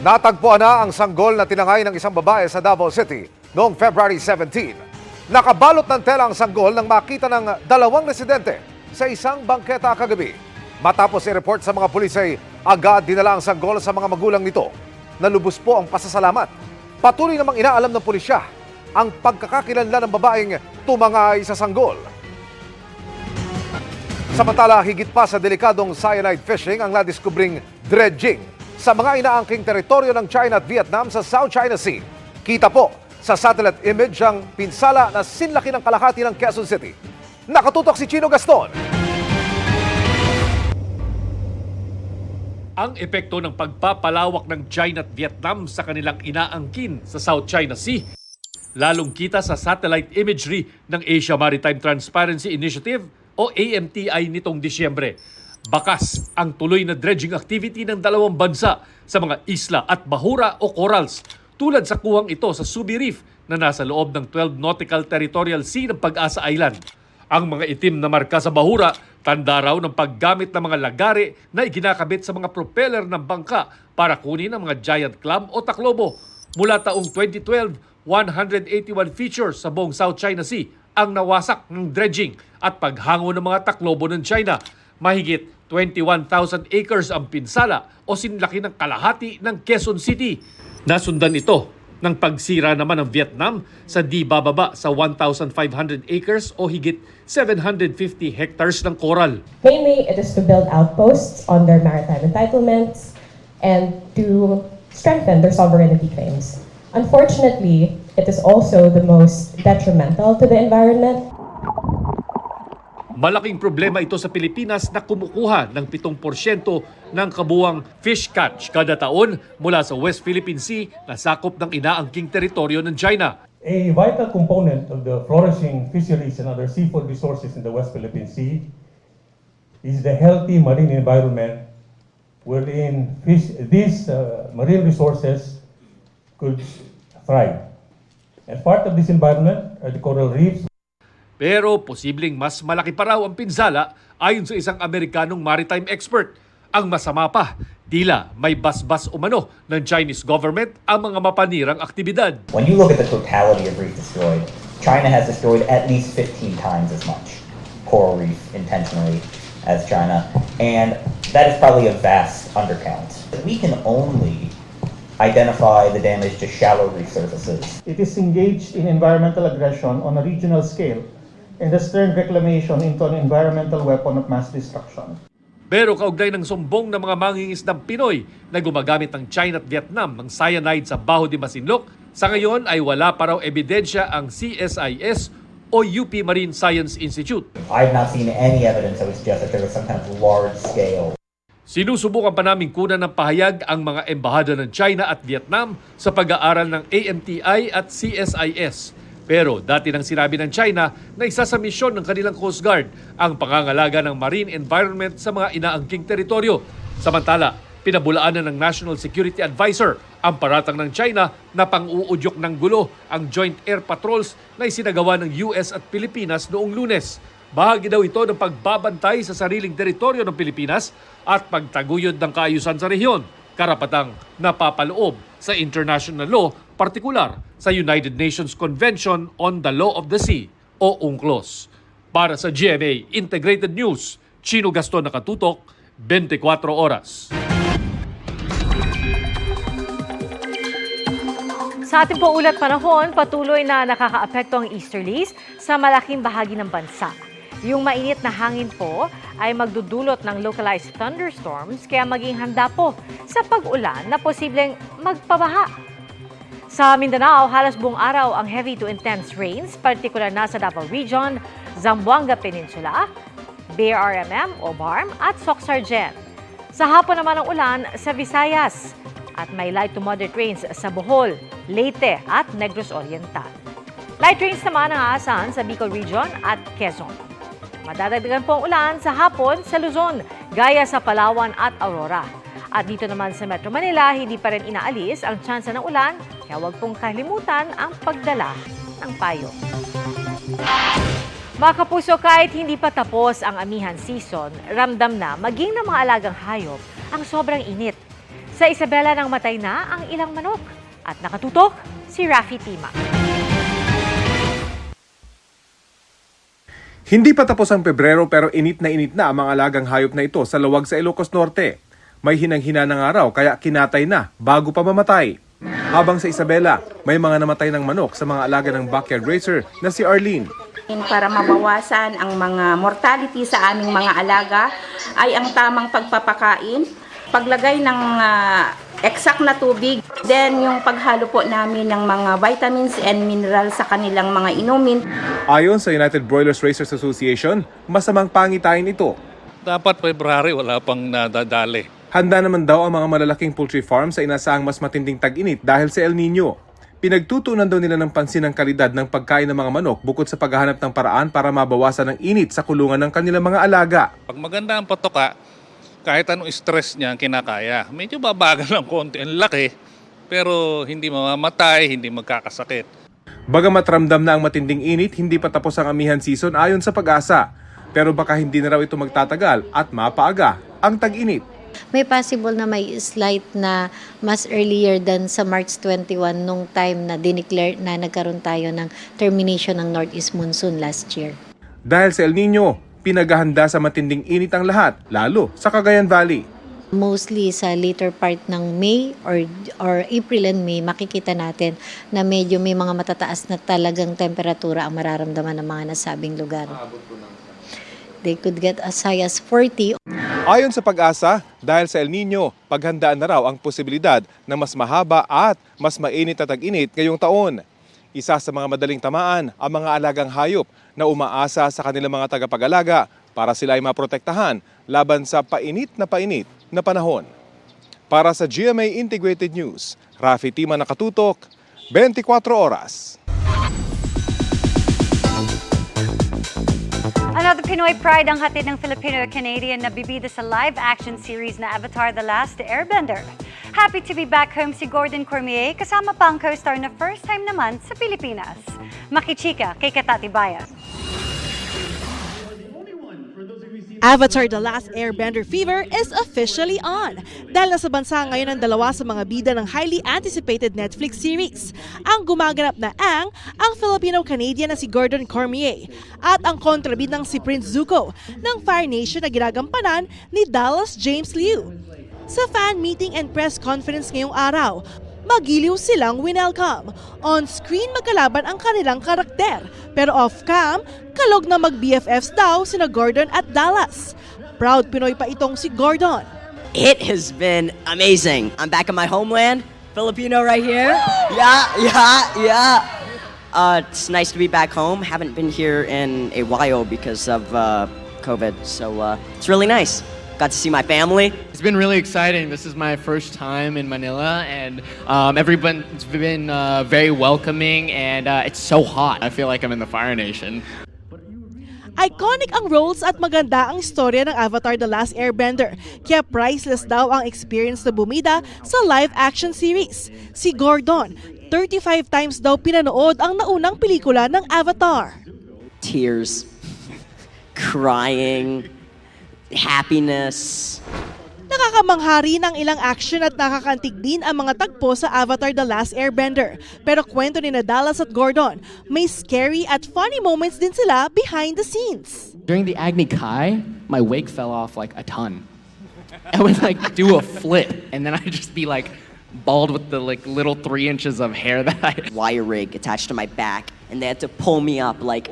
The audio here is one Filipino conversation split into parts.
Natagpuan na ang sanggol na tinangay ng isang babae sa Davao City noong February 17. Nakabalot ng tela ang sanggol nang makita ng dalawang residente sa isang bangketa kagabi. Matapos i-report sa mga pulis ay agad dinala ang sanggol sa mga magulang nito. Nalubos po ang pasasalamat. Patuloy namang inaalam ng pulisya ang pagkakakilanlan ng babaeng tumangay sa sanggol. Samantala, higit pa sa delikadong cyanide fishing ang nadiskubring dredging sa mga inaangking teritoryo ng China at Vietnam sa South China Sea. Kita po sa satellite image ang pinsala na sinlaki ng kalahati ng Quezon City. Nakatutok si Chino Gaston. Ang epekto ng pagpapalawak ng China at Vietnam sa kanilang inaangkin sa South China Sea, lalong kita sa satellite imagery ng Asia Maritime Transparency Initiative o AMTI nitong Disyembre. Bakas ang tuloy na dredging activity ng dalawang bansa sa mga isla at bahura o corals tulad sa kuwang ito sa Subi Reef na nasa loob ng 12 Nautical Territorial Sea ng Pag-asa Island. Ang mga itim na marka sa bahura, tanda raw ng paggamit ng mga lagare na iginakabit sa mga propeller ng bangka para kunin ang mga giant clam o taklobo. Mula taong 2012, 181 features sa buong South China Sea ang nawasak ng dredging at paghango ng mga taklobo ng China. Mahigit 21,000 acres ang pinsala o sinlaki ng kalahati ng Quezon City. Nasundan ito ng pagsira naman ng Vietnam sa di bababa sa 1,500 acres o higit 750 hectares ng coral. Mainly, it is to build outposts on their maritime entitlements and to strengthen their sovereignty claims. Unfortunately, it is also the most detrimental to the environment. Malaking problema ito sa Pilipinas na kumukuha ng 7% ng kabuwang fish catch kada taon mula sa West Philippine Sea na sakop ng inaangking teritoryo ng China. A vital component of the flourishing fisheries and other seafood resources in the West Philippine Sea is the healthy marine environment wherein these marine resources could thrive. And part of this environment are the coral reefs. Pero posibleng mas malaki pa raw ang pinsala ayon sa isang Amerikanong maritime expert. Ang masama pa, tila may basbas umano ng Chinese government ang mga mapanirang aktibidad. When you look at the totality of reef destroyed, China has destroyed at least 15 times as much coral reef intentionally as China, and that is probably a vast undercount. We can only identify the damage to shallow reef surfaces. It is engaged in environmental aggression on a regional scale and has turned reclamation into an environmental weapon of mass destruction. Pero kaugnay ng sumbong ng mga mangingisdang Pinoy na gumagamit ng China at Vietnam ng cyanide sa Baho de Masinloc, sa ngayon ay wala pa raw ebidensya ang CSIS o UP Marine Science Institute. I've not seen any evidence that would suggest that there was some kind of large-scale. Sinusubukan pa namin kunan ng pahayag ang mga embahada ng China at Vietnam sa pag-aaral ng AMTI at CSIS. Pero dati nang sinabi ng China na isa sa misyon ng kanilang Coast Guard ang pangangalaga ng marine environment sa mga inaangking teritoryo. Samantala, pinabulaan na ng National Security Advisor ang paratang ng China na pang-uudyok ng gulo ang joint air patrols na isinagawa ng US at Pilipinas noong Lunes. Bahagi daw ito ng pagbabantay sa sariling teritoryo ng Pilipinas at pagtaguyod ng kaayusan sa rehiyon, karapatang napapaloob sa international law, partikular sa United Nations Convention on the Law of the Sea o UNCLOS. Para sa GMA Integrated News, Chino Gaston nakatutok, 24 oras. Sa ating po ulat panahon, patuloy na nakakaapekto ang easterlies sa malaking bahagi ng bansa. Yung mainit na hangin po ay magdudulot ng localized thunderstorms kaya maging handa po sa pag-ulan na posibleng magpabaha. Sa Mindanao, halos buong araw ang heavy to intense rains, partikular na sa Davao Region, Zamboanga Peninsula, BRMM o BARM at Soc-Sargen. Sa hapon naman ang ulan sa Visayas at may light to moderate rains sa Bohol, Leyte at Negros Oriental. Light rains naman ang aasahan sa Bicol Region at Quezon. Madadagdagan po ang ulan sa hapon sa Luzon, gaya sa Palawan at Aurora. At dito naman sa Metro Manila, hindi pa rin inaalis ang tsansa ng ulan, kaya huwag pong kalimutan ang pagdala ng payo. Mga kapuso, kahit hindi pa tapos ang amihan season, ramdam na maging ng mga alagang hayop ang sobrang init. Sa Isabela nang matay na ang ilang manok. At nakatutok si Rafi Tima. Hindi pa tapos ang Pebrero pero init na ang mga alagang hayop na ito sa luwag sa Ilocos Norte. May hinang-hina ng araw kaya kinatay na bago pa mamatay. Habang sa Isabela, may mga namatay ng manok sa mga alaga ng backyard racer na si Arlene. Para mabawasan ang mga mortality sa aming mga alaga ay ang tamang pagpapakain, paglagay ng exact na tubig, then yung paghalo po namin ng mga vitamins and minerals sa kanilang mga inumin. Ayon sa United Broilers Racers Association, masamang pangitain ito. Dapat February wala pang nadadali. Handa naman daw ang mga malalaking poultry farm sa inaasahang mas matinding tag-init dahil sa El Nino. Pinagtutuunan daw nila ng pansin ang kalidad ng pagkain ng mga manok bukod sa paghahanap ng paraan para mabawasan ang init sa kulungan ng kanilang mga alaga. Pag maganda ang patoka, kahit anong stress niya kinakaya. Medyo babagal ng konti, ang laki, pero hindi mamamatay, hindi magkakasakit. Bagamat ramdam na ang matinding init, hindi pa tapos ang amihan season ayon sa Pag-asa. Pero baka hindi na raw ito magtatagal at mapaaga ang tag-init. May possible na may slight na mas earlier than sa March 21 nung time na dineclare na nagkaroon tayo ng termination ng Northeast Monsoon last year. Dahil sa El Nino, pinaghahanda sa matinding init ang lahat, lalo sa Cagayan Valley. Mostly sa later part ng May or April and May, makikita natin na medyo may mga matataas na talagang temperatura ang mararamdaman ng mga nasabing lugar. They could get as high as 40. Ayon sa Pag-asa, dahil sa El Nino, paghandaan na raw ang posibilidad na mas mahaba at mas mainit na tag-init ngayong taon. Isa sa mga madaling tamaan ang mga alagang hayop na umaasa sa kanilang mga tagapag-alaga para sila ay maprotektahan laban sa painit na panahon. Para sa GMA Integrated News, Rafi Tima, nakatutok, 24 oras. Another Pinoy pride ang hatid ng Filipino-Canadian na bibida sa live-action series na Avatar: The Last Airbender. Happy to be back home si Gordon Cormier kasama pa ang co-star na first time naman sa Pilipinas. Makichika kay Katati Bayan. Avatar: The Last Airbender fever is officially on dahil nasa bansa ngayon ang dalawa sa mga bida ng highly anticipated Netflix series. Ang gumaganap na ang Filipino-Canadian na si Gordon Cormier at ang kontrabidang si Prince Zuko ng Fire Nation na ginagampanan ni Dallas James Liu. Sa fan meeting and press conference ngayong araw, magiliw silang winelcome. On-screen magkalaban ang kanilang karakter, pero off-cam, kalog na mag-BFFs daw sina Gordon at Dallas. Proud Pinoy pa itong si Gordon. It has been amazing. I'm back in my homeland, Filipino right here. Yeah. It's nice to be back home. Haven't been here in a while because of COVID, so it's really nice. Got to see my family. It's been really exciting. This is my first time in Manila, and everyone's been very welcoming, and it's so hot. I feel like I'm in the Fire Nation. Iconic ang roles at maganda ang istorya ng Avatar: The Last Airbender. Kaya priceless daw ang experience na bumida sa live-action series. Si Gordon, 35 times daw pinanood ang naunang pelikula ng Avatar. Tears, crying, happiness. Nakakamangha rin ang ilang action at nakakantig din ang mga tagpo sa Avatar: The Last Airbender. Pero kwento ni Dallas at Gordon, may scary at funny moments din sila behind the scenes. During the Agni Kai, my wig fell off like a ton. I would like do a flip, and then I'd just be like bald with the like little 3 inches of hair that I Wire rig attached to my back, and they had to pull me up like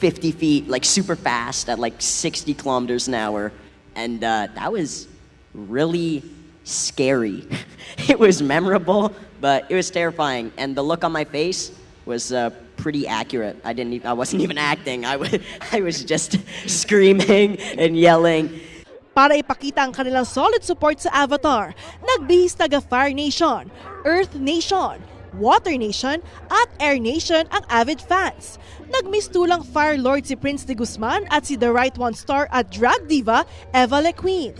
50 feet, like super fast at like 60 kilometers an hour. And that was really scary. It was memorable, but it was terrifying. And the look on my face was pretty accurate. I wasn't even acting. I was just screaming and yelling. Para ipakita ang kanilang solid support sa Avatar, nagbihis taga Fire Nation, Earth Nation, Water Nation at Air Nation ang avid fans. Nagmistulang Fire Lord si Prince de Guzman at si The Right One star at drag diva Eva Le Queen.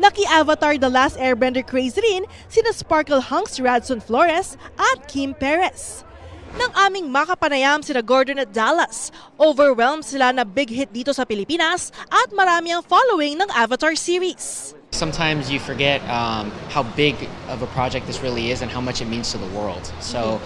Naki-Avatar: The Last Airbender craze rin sina Sparkle Hunks Radson Flores at Kim Perez. Nang aming makapanayam sina Gordon at Dallas, overwhelmed sila na big hit dito sa Pilipinas at marami ang following ng Avatar series. Sometimes you forget how big of a project this really is and how much it means to the world. So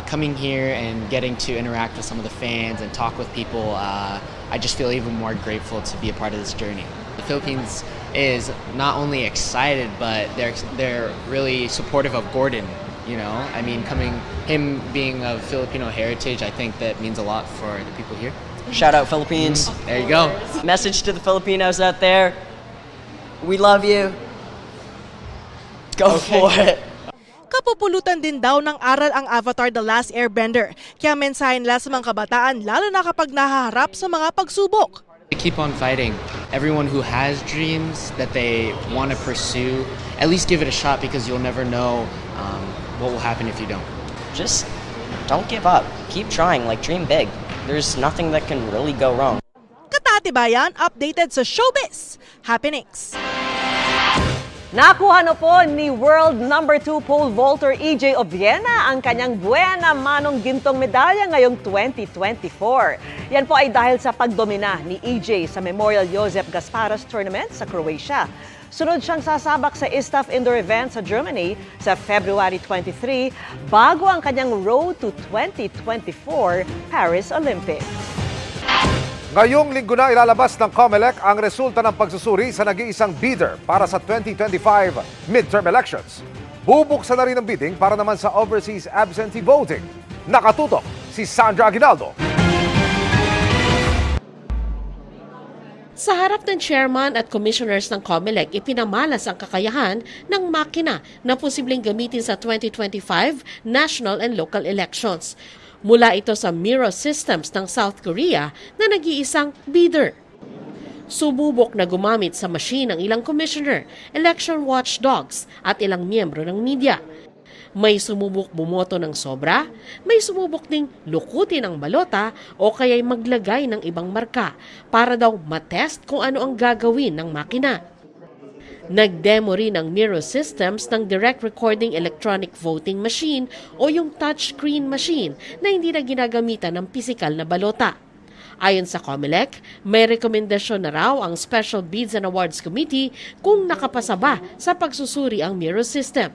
coming here and getting to interact with some of the fans and talk with people, I just feel even more grateful to be a part of this journey. The Philippines is not only excited, but they're really supportive of Gordon. You know, I mean, him being of Filipino heritage, I think that means a lot for the people here. Shout out Philippines. There you go. Message to the Filipinos out there. We love you. Go for it. Kapupulutan din daw ng aral ang Avatar The Last Airbender. Kaya mensahe nila sa mga kabataan lalo na kapag nahaharap sa mga pagsubok. Keep on fighting. Everyone who has dreams that they want to pursue, at least give it a shot because you'll never know what will happen if you don't. Just don't give up. Keep trying, like dream big. There's nothing that can really go wrong. Katatibayan, updated sa Showbiz Happenings. Nakuha na po ni world number 2 pole vaulter EJ Obiena ang kanyang buena manong gintong medalya ngayong 2024. Yan po ay dahil sa pagdomina ni EJ sa Memorial Joseph Gasparas Tournament sa Croatia. Sunod siyang sasabak sa ISTAF Indoor Event sa Germany sa February 23 bago ang kanyang road to 2024 Paris Olympics. Ngayong linggo na ilalabas ng COMELEC ang resulta ng pagsusuri sa nag-iisang bidder para sa 2025 midterm elections. Bubuksan na rin ang bidding para naman sa overseas absentee voting. Nakatutok si Sandra Aguinaldo. Sa harap ng chairman at commissioners ng COMELEC, ipinamalas ang kakayahan ng makina na posibleng gamitin sa 2025 national and local elections. Mula ito sa Miro Systems ng South Korea na nag-iisang bidder. Sububok na gumamit sa machine ang ilang commissioner, election watchdogs at ilang miyembro ng media. May sumubok bumoto ng sobra, may sumubok ding lukutin ang balota o kaya'y maglagay ng ibang marka para daw matest kung ano ang gagawin ng makina. Nag-demo rin ang Miro Systems ng Direct Recording Electronic Voting Machine o yung touchscreen machine na hindi na ginagamitan ng pisikal na balota. Ayon sa COMELEC, may rekomendasyon na raw ang Special Bids and Awards Committee kung nakapasa ba sa pagsusuri ang Miro System.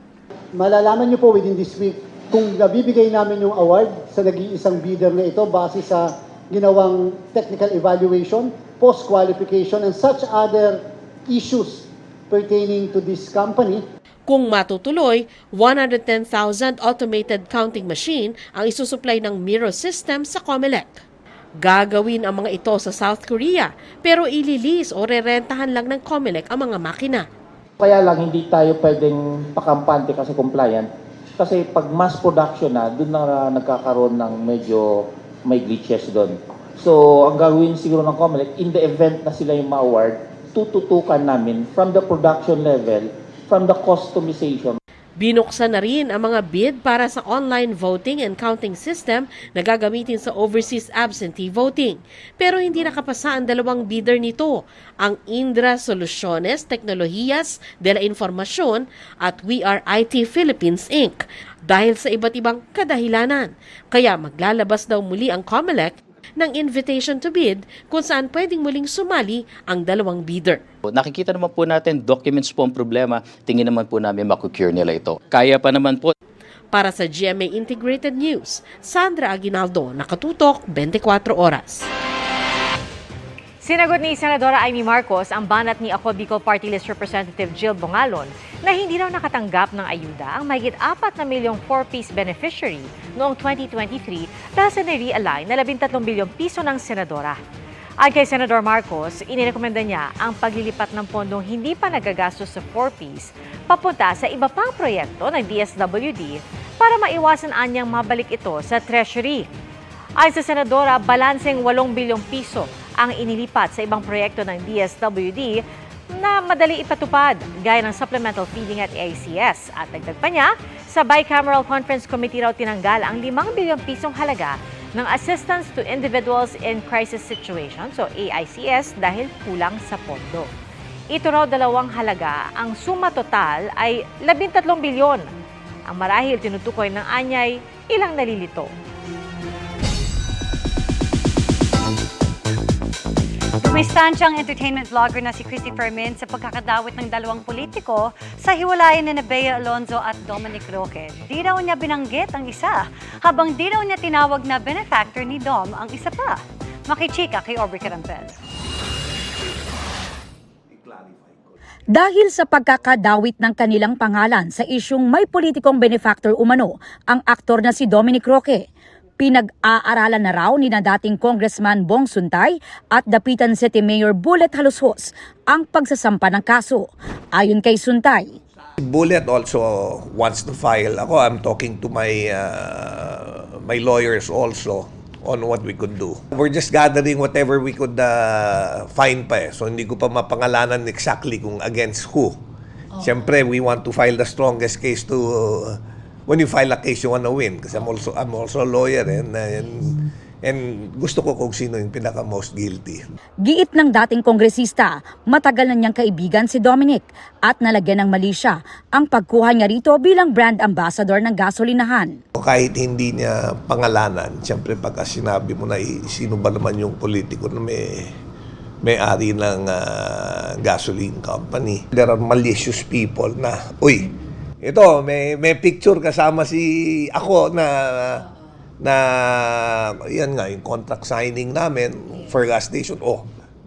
Malalaman niyo po within this week kung nabibigay namin yung award sa nag-iisang bidder na ito base sa ginawang technical evaluation, post-qualification, and such other issues pertaining to this company. Kung matutuloy, 110,000 automated counting machine ang isusupply ng Miro System sa COMELEC. Gagawin ang mga ito sa South Korea pero ililis o rerentahan lang ng COMELEC ang mga makina. Kaya lang hindi tayo pwedeng pakampante kasi compliant kasi pag mass production na, doon na nagkakaroon ng medyo may glitches doon. So ang gagawin siguro ng COMELEC, in the event na sila yung ma-award, tututukan namin from the production level, from the customization. Binuksan na rin ang mga bid para sa online voting and counting system na gagamitin sa overseas absentee voting. Pero hindi nakapasa ang dalawang bidder nito, ang Indra Soluciones Tecnologías de la Información at We Are IT Philippines Inc. dahil sa iba't ibang kadahilanan. Kaya maglalabas daw muli ang COMELEC ng invitation to bid kung saan pwedeng muling sumali ang dalawang bidder. Nakikita naman po natin, documents po ang problema, tingin naman po namin makukure nila ito. Kaya pa naman po. Para sa GMA Integrated News, Sandra Aguinaldo, Nakatutok, 24 Oras. Sinagot ni Senadora Amy Marcos ang banat ni Ako Bicol Party List Representative Jill Bongalon na hindi raw nakatanggap ng ayuda ang mahigit 4 na milyong 4-piece beneficiary noong 2023 dahil sa nire-align na 13 bilyong piso ng senadora. Ayon kay Senador Marcos, inirekomenda niya ang paglilipat ng pondong hindi pa nagagastos sa 4-piece papunta sa iba pang proyekto ng DSWD para maiwasan anyang mabalik ito sa Treasury. Ayon sa Senadora, balanseng 8 bilyong piso ang inilipat sa ibang proyekto ng DSWD na madali ipatupad gaya ng supplemental feeding at AICS. At dagdag pa niya, sa Bicameral Conference Committee raw tinanggal ang 5 bilyong pisong halaga ng Assistance to Individuals in Crisis Situations o AICS dahil kulang sa pondo. Ito raw dalawang halaga, ang suma total ay 13 bilyon. Ang marahil tinutukoy ng anyay ilang nalilito. Sumistansya ang entertainment vlogger na si Christopher Min sa pagkakadawit ng dalawang politiko sa hiwalayan na Bea Alonzo at Dominic Roque. Di raw niya binanggit ang isa, habang di raw niya tinawag na benefactor ni Dom ang isa pa. Makichika kay Aubrey Carampel. Dahil sa pagkakadawit ng kanilang pangalan sa isyung may politikong benefactor umano ang aktor na si Dominic Roque, pinag-aaralan na raw ni na dating Congressman Bong Suntay at Dapitan City Mayor Bullet Halushos ang pagsasampa ng kaso. Ayon kay Suntay, Bullet also wants to file. Ako, I'm talking to my my lawyers also on what we could do. We're just gathering whatever we could find pa eh. So hindi ko pa mapangalanan exactly kung against who. Siyempre, we want to file the strongest case to when you file a case you want to win kasi I'm also a lawyer and gusto ko kung sino yung pinaka most guilty. giit ng dating kongresista, matagal na niyang kaibigan si Dominic at nalagyan ng mali siya ang pagkuha niya rito bilang brand ambassador ng gasolinahan. Kahit hindi niya pangalanan, siyempre pagka sinabi mo na sino ba naman yung politiko na may-ari ng gasoline company. There are malicious people na, uy, ito, may picture kasama ako na yan nga, yung contract signing namin for gas station.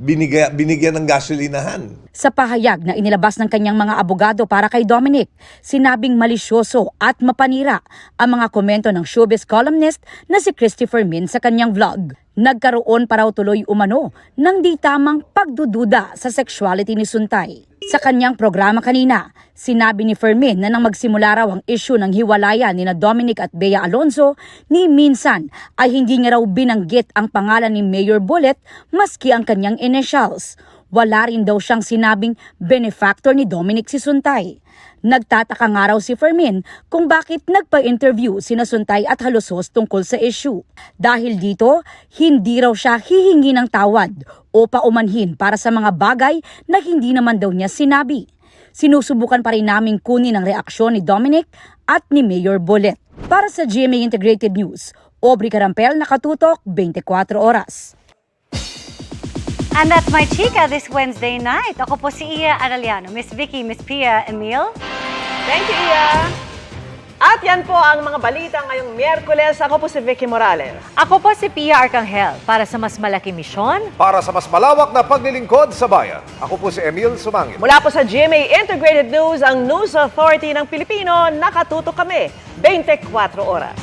Binigyan ng gasolinahan. Sa pahayag na inilabas ng kanyang mga abogado para kay Dominic, sinabing malisyoso at mapanira ang mga komento ng showbiz columnist na si Christopher Min sa kanyang vlog. Nagkaroon pa raw tuloy umano ng di tamang pagdududa sa sexuality ni Suntay. Sa kanyang programa kanina, sinabi ni Fermin na nang magsimula raw ang issue ng hiwalayan ni Dominic at Bea Alonzo, ni minsan ay hindi niya raw binanggit ang pangalan ni Mayor Bullet maski ang kanyang initials. Wala rin daw siyang sinabing benefactor ni Dominic si Suntay. Nagtataka nga raw si Fermin kung bakit nagpa-interview sina Suntay at Halushos tungkol sa issue. Dahil dito, hindi raw siya hihingi ng tawad o paumanhin para sa mga bagay na hindi naman daw niya sinabi. Sinusubukan pa rin naming kunin ang reaksyon ni Dominic at ni Mayor Bullet. Para sa GMA Integrated News, Aubrey Carampel, nakatutok 24 oras. And that's my chika this Wednesday night. Ako po si Iya Araliano, Miss Vicky, Miss Pia, Emil. Thank you, Iya. At yan po ang mga balita ngayong Miyerkules. Ako po si Vicky Morales. Ako po si Pia Arcangel para sa mas malaki misyon. Para sa mas malawak na paglilingkod sa bayan, ako po si Emil Sumangit. Mula po sa GMA Integrated News, ang News Authority ng Pilipino, nakatutok kami 24 oras.